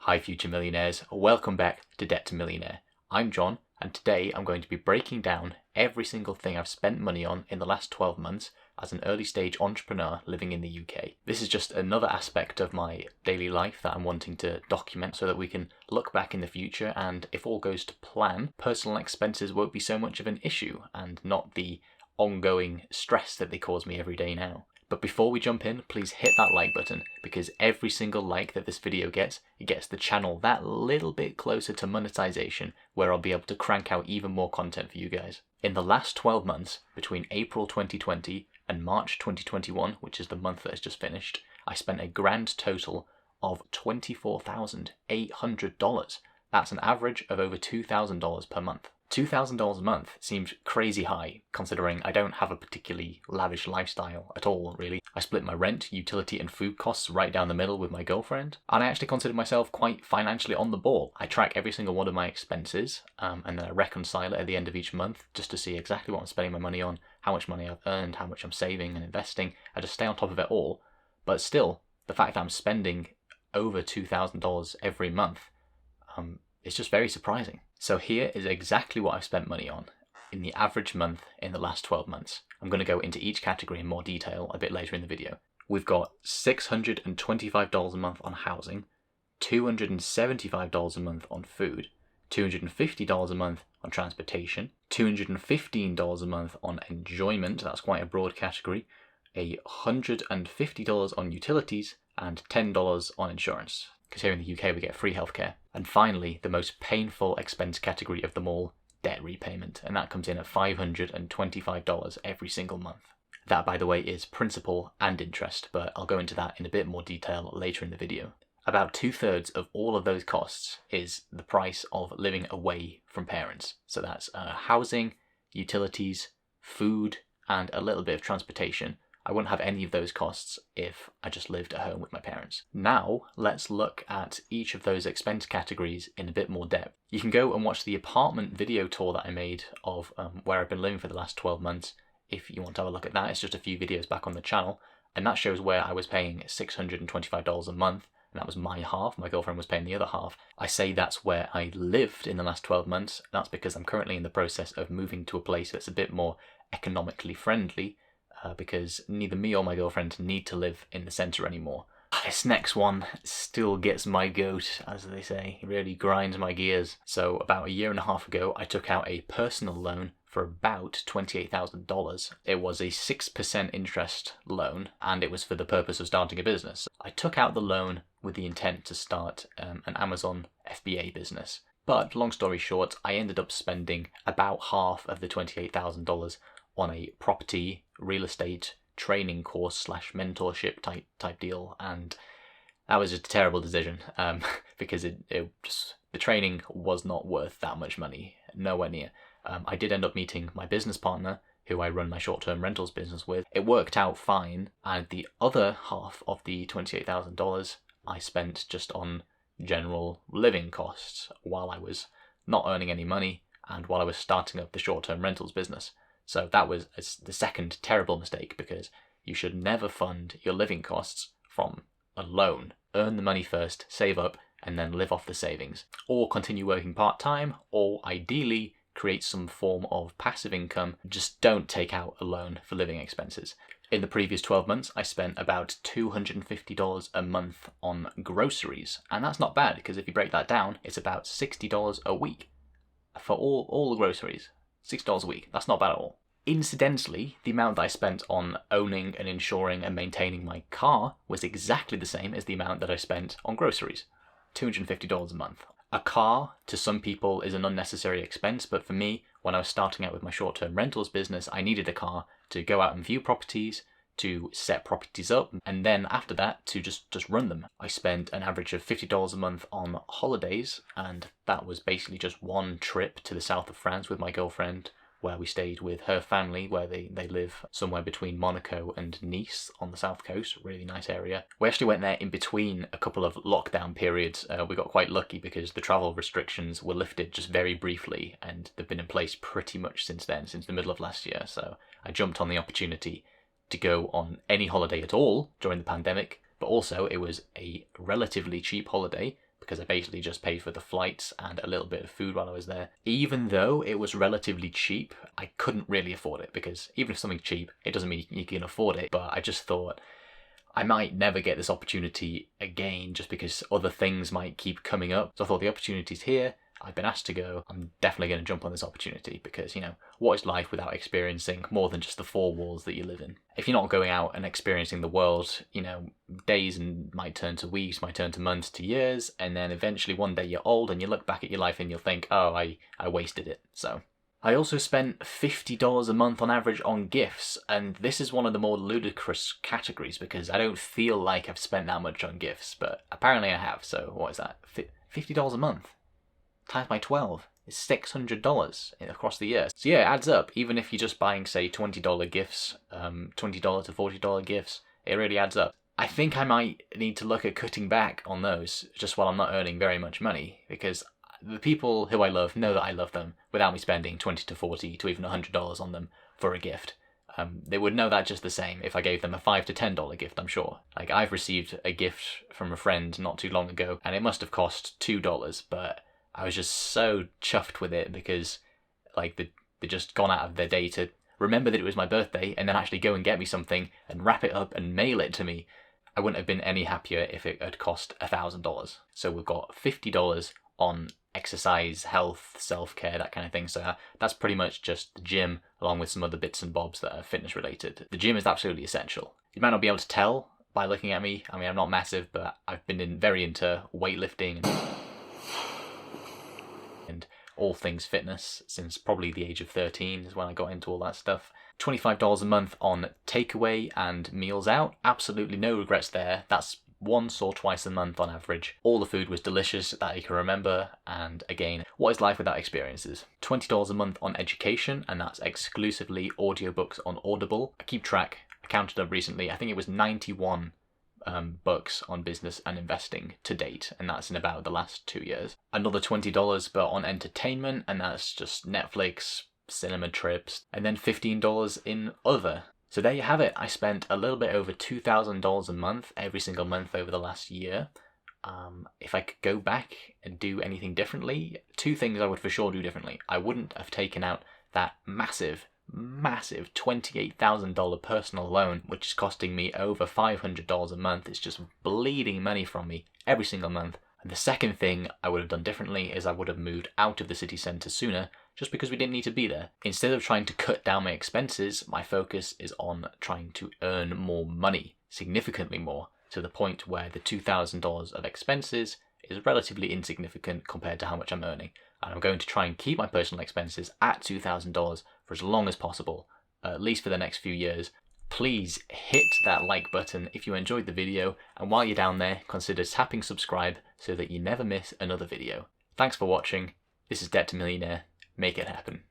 Hi future millionaires, welcome back to Debt to Millionaire. I'm John, and today I'm going to be breaking down every single thing I've spent money on in the last 12 months as an early stage entrepreneur living in the UK. This is just another aspect of my daily life that I'm wanting to document so that we can look back in the future, and if all goes to plan, personal expenses won't be so much of an issue and not the ongoing stress that they cause me every day now. But before we jump in, please hit that like button, because every single like that this video gets, it gets the channel that little bit closer to monetization, where I'll be able to crank out even more content for you guys. In the last 12 months, between April 2020 and March 2021, which is the month that has just finished, I spent a grand total of $24,800. That's an average of over $2,000 per month. $2,000 a month seems crazy high, considering I don't have a particularly lavish lifestyle at all, really. I split my rent, utility and food costs right down the middle with my girlfriend, and I actually consider myself quite financially on the ball. I track every single one of my expenses, and then I reconcile it at the end of each month just to see exactly what I'm spending my money on, how much money I've earned, how much I'm saving and investing. I just stay on top of it all, but still, the fact that I'm spending over $2,000 every month is just very surprising. So here is exactly what I've spent money on in the average month in the last 12 months. I'm going to go into each category in more detail a bit later in the video. We've got $625 a month on housing, $275 a month on food, $250 a month on transportation, $215 a month on enjoyment, that's quite a broad category, $150 on utilities, and $10 on insurance, because here in the UK we get free healthcare. And finally, the most painful expense category of them all, debt repayment, and that comes in at $525 every single month. That, by the way, is principal and interest, but I'll go into that in a bit more detail later in the video. About 2/3 of all of those costs is the price of living away from parents. So that's housing, utilities, food, and a little bit of transportation. I wouldn't have any of those costs if I just lived at home with my parents. Now, let's look at each of those expense categories in a bit more depth. You can go and watch the apartment video tour that I made of where I've been living for the last 12 months. If you want to have a look at that, it's just a few videos back on the channel. And that shows where I was paying $625 a month, and that was my half. My girlfriend was paying the other half. I say that's where I lived in the last 12 months. That's because I'm currently in the process of moving to a place that's a bit more economically friendly, because neither me or my girlfriend need to live in the centre anymore. This next one still gets my goat, as they say. It really grinds my gears. So about a year and a half ago, I took out a personal loan for about $28,000. It was a 6% interest loan, and it was for the purpose of starting a business. I took out the loan with the intent to start an Amazon FBA business. But long story short, I ended up spending about half of the $28,000 on a property real estate training course / mentorship type deal, and that was just a terrible decision because the training was not worth that much money, nowhere near. I did end up meeting my business partner, who I run my short-term rentals business with. It worked out fine, and the other half of the $28,000 I spent just on general living costs while I was not earning any money and while I was starting up the short-term rentals business. So that was the second terrible mistake, because you should never fund your living costs from a loan. Earn the money first, save up, and then live off the savings. Or continue working part-time, or ideally create some form of passive income. Just don't take out a loan for living expenses. In the previous 12 months, I spent about $250 a month on groceries. And that's not bad, because if you break that down, it's about $60 a week for all the groceries. $6 a week, that's not bad at all. Incidentally, the amount that I spent on owning and insuring and maintaining my car was exactly the same as the amount that I spent on groceries, $250 a month. A car, to some people, is an unnecessary expense, but for me, when I was starting out with my short-term rentals business, I needed a car to go out and view properties, to set properties up, and then after that, to just run them. I spent an average of $50 a month on holidays, and that was basically just one trip to the south of France with my girlfriend, where we stayed with her family, where they live somewhere between Monaco and Nice on the south coast, really nice area. We actually went there in between a couple of lockdown periods. We got quite lucky because the travel restrictions were lifted just very briefly, and they've been in place pretty much since then, since the middle of last year. So I jumped on the opportunity to go on any holiday at all during the pandemic, but also it was a relatively cheap holiday because I basically just paid for the flights and a little bit of food while I was there. Even though it was relatively cheap, I couldn't really afford it, because even if something's cheap, it doesn't mean you can afford it. But I just thought I might never get this opportunity again just because other things might keep coming up. So I thought the opportunity's here. I've been asked to go. I'm definitely going to jump on this opportunity because, what is life without experiencing more than just the four walls that you live in? If you're not going out and experiencing the world, days might turn to weeks, might turn to months, to years, and then eventually one day you're old and you look back at your life and you'll think, oh, I wasted it. So I also spent $50 a month on average on gifts, and this is one of the more ludicrous categories because I don't feel like I've spent that much on gifts, but apparently I have. So what is that? $50 a month times by 12 is $600 across the year. So yeah, it adds up. Even if you're just buying, say, $20 gifts, $20 to $40 gifts, it really adds up. I think I might need to look at cutting back on those just while I'm not earning very much money, because the people who I love know that I love them without me spending $20 to $40 to even $100 on them for a gift. They would know that just the same if I gave them a $5 to $10 gift, I'm sure. Like, I've received a gift from a friend not too long ago, and it must have cost $2, but I was just so chuffed with it because, like, they just gone out of their day to remember that it was my birthday and then actually go and get me something and wrap it up and mail it to me. I wouldn't have been any happier if it had cost $1,000. So we've got $50 on exercise, health, self-care, that kind of thing. So that's pretty much just the gym along with some other bits and bobs that are fitness related. The gym is absolutely essential. You might not be able to tell by looking at me. I mean, I'm not massive, but I've been very into weightlifting and all things fitness since probably the age of 13 is when I got into all that stuff. $25 a month on takeaway and meals out. Absolutely no regrets there. That's once or twice a month on average. All the food was delicious that I can remember, and again, what is life without experiences? $20 a month on education, and that's exclusively audiobooks on Audible. I keep track. I counted up recently. I think it was 91 books on business and investing to date, and that's in about the last 2 years. Another $20 but on entertainment, and that's just Netflix, cinema trips, and then $15 in other. So there you have it. I spent a little bit over $2,000 a month every single month over the last year. If I could go back and do anything differently, two things I would for sure do differently. I wouldn't have taken out that massive $28,000 personal loan, which is costing me over $500 a month. It's just bleeding money from me every single month. And the second thing I would have done differently is I would have moved out of the city centre sooner, just because we didn't need to be there. Instead of trying to cut down my expenses, my focus is on trying to earn more money, significantly more, to the point where the $2,000 of expenses is relatively insignificant compared to how much I'm earning. And I'm going to try and keep my personal expenses at $2,000 for as long as possible, at least for the next few years. Please hit that like button if you enjoyed the video, and while you're down there, consider tapping subscribe so that you never miss another video. Thanks for watching. This is Debt to Millionaire. Make it happen.